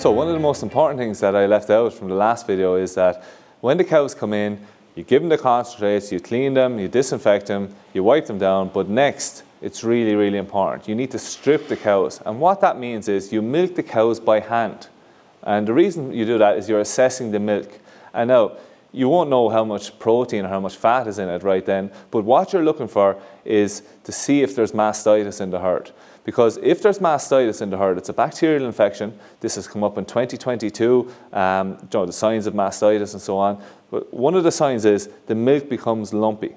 So one of the most important things that I left out from the last video is that when the cows come in, you give them the concentrates, you clean them, you disinfect them, you wipe them down, but next, it's really, really important. You need to strip the cows. And what that means is you milk the cows by hand. And the reason you do that is you're assessing the milk. And now, you won't know how much protein or how much fat is in it right then, but what you're looking for is to see if there's mastitis in the herd. Because if there's mastitis in the herd, it's a bacterial infection. This has come up in 2022, the signs of mastitis and so on. But one of the signs is the milk becomes lumpy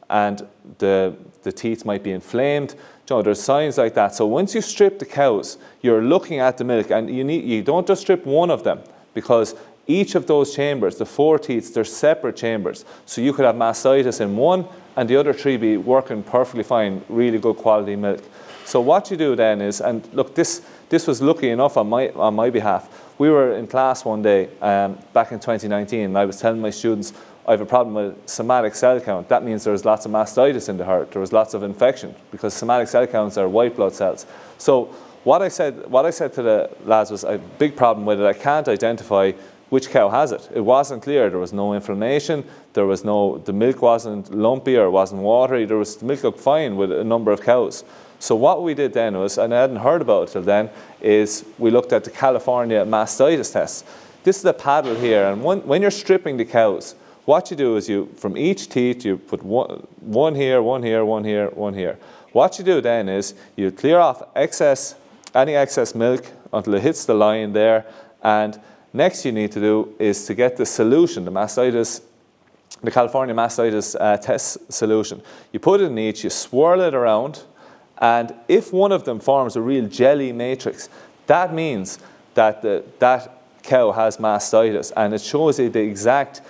and the teats might be inflamed. There's signs like that. So once you strip the cows, you're looking at the milk, and you don't just strip one of them, because each of those chambers, the 4 teats, they're separate chambers. So you could have mastitis in one and the other 3 be working perfectly fine, really good quality milk. So what you do then is, and look, this was lucky enough on my behalf. We were in class one day back in 2019, and I was telling my students, I have a problem with somatic cell count. That means there's lots of mastitis in the herd. There was lots of infection, because somatic cell counts are white blood cells. So what I said to the lads was, I have a big problem with it. I can't identify which cow has it. It wasn't clear. There was no inflammation. The milk wasn't lumpy or wasn't watery. The milk looked fine with a number of cows. So what we did then was, and I hadn't heard about it till then, is we looked at the California mastitis test. This is a paddle here, and when you're stripping the cows, what you do is from each teat, you put one here, one here, one here, one here. What you do then is you clear off any excess milk until it hits the line there, and next you need to do is to get the solution, the California mastitis test solution. You put it in each, you swirl it around, and if one of them forms a real jelly matrix, that means that that cow has mastitis, and it shows you the exact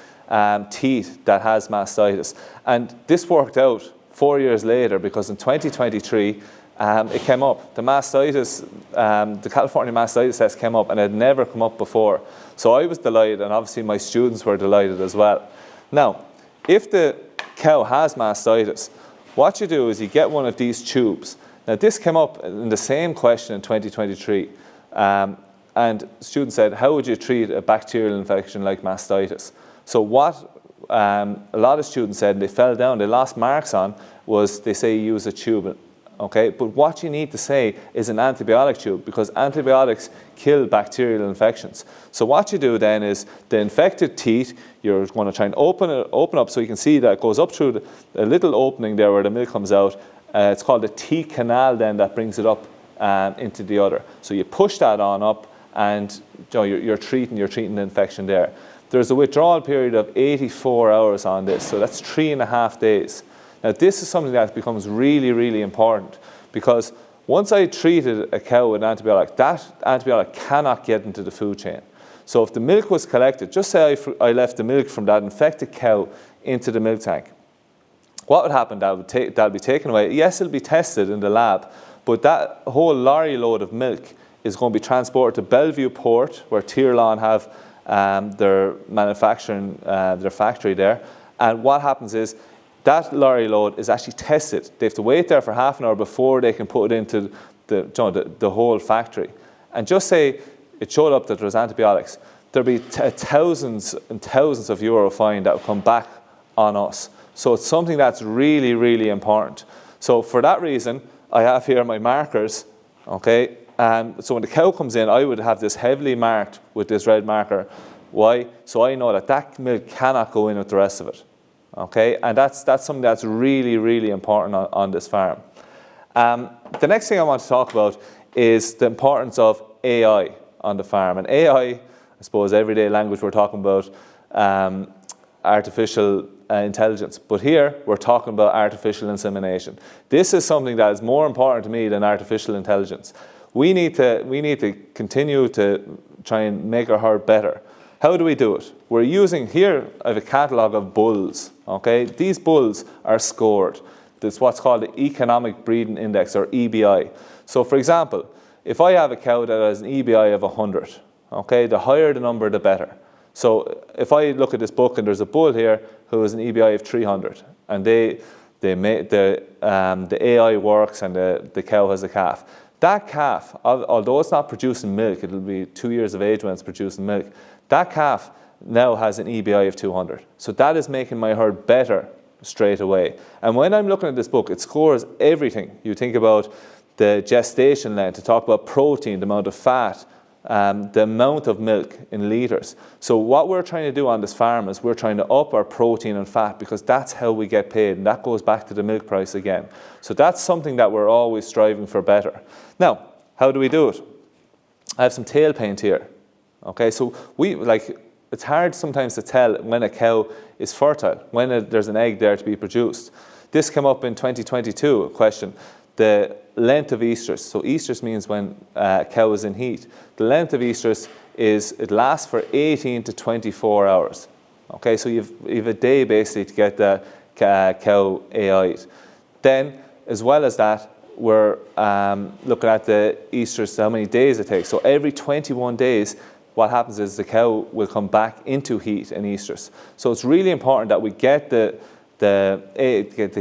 teat that has mastitis. And this worked out 4 years later, because in 2023 it came up. The California mastitis test came up, and it had never come up before. So I was delighted, and obviously my students were delighted as well. Now, if the cow has mastitis, what you do is you get one of these tubes. Now, this came up in the same question in 2023. And students said, how would you treat a bacterial infection like mastitis? So what a lot of students said, and they fell down, they lost marks on, was they say use a tube. Okay, but what you need to say is an antibiotic tube, because antibiotics kill bacterial infections. So what you do then is the infected teat, you're going to try and open up so you can see that it goes up through a little opening there where the milk comes out. It's called the teat canal then that brings it up into the udder. So you push that on up, and you're treating the infection there. There's a withdrawal period of 84 hours on this, so that's 3.5 days. Now, this is something that becomes really, really important, because once I treated a cow with an antibiotic, that antibiotic cannot get into the food chain. So if the milk was collected, just say I left the milk from that infected cow into the milk tank, what would happen? That'll be taken away. Yes, it'll be tested in the lab, but that whole lorry load of milk is going to be transported to Bellevue Port, where Tirlawn have their manufacturing, their factory there. And what happens is, that lorry load is actually tested. They have to wait there for half an hour before they can put it into the whole factory. And just say it showed up that there was antibiotics, there'll be thousands and thousands of euro fine that will come back on us. So it's something that's really, really important. So for that reason, I have here my markers, okay? And so when the cow comes in, I would have this heavily marked with this red marker. Why? So I know that milk cannot go in with the rest of it. Okay, and that's something that's really, really important on this farm. The next thing I want to talk about is the importance of AI on the farm. And AI, I suppose everyday language, we're talking about artificial intelligence. But here, we're talking about artificial insemination. This is something that is more important to me than artificial intelligence. We need to continue to try and make our herd better. How do we do it? We're using here, I have a catalogue of bulls, okay? These bulls are scored. That's what's called the Economic Breeding Index, or EBI. So for example, if I have a cow that has an EBI of 100, okay, the higher the number, the better. So if I look at this book and there's a bull here who has an EBI of 300, and the AI works and the cow has a calf, That calf, although it's not producing milk, it'll be 2 years of age when it's producing milk, that calf now has an EBI of 200. So that is making my herd better straight away. And when I'm looking at this book, it scores everything. You think about the gestation length, to talk about protein, the amount of fat, the amount of milk in litres. So what we're trying to do on this farm is we're trying to up our protein and fat, because that's how we get paid, and that goes back to the milk price again. So that's something that we're always striving for better. Now, how do we do it? I have some tail paint here. Okay, so it's hard sometimes to tell when a cow is fertile, when there's an egg there to be produced. This came up in 2022, a question. The length of estrus. So estrus means when a cow is in heat. The length of estrus it lasts for 18 to 24 hours. Okay, so you've a day basically to get the cow AI'd. Then, as well as that, we're looking at the estrus, how many days it takes. So every 21 days, what happens is the cow will come back into heat and estrus. So it's really important that we get the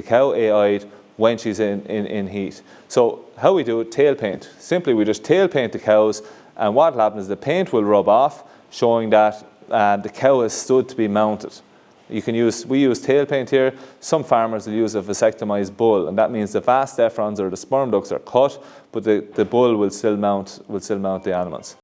cow AI'd when she's in heat. So how we do it, tail paint. Simply we just tail paint the cows, and what will happen is the paint will rub off, showing that the cow has stood to be mounted. We use tail paint here. Some farmers will use a vasectomized bull, and that means the vas deferens or the sperm ducts are cut, but the bull will still mount the animals.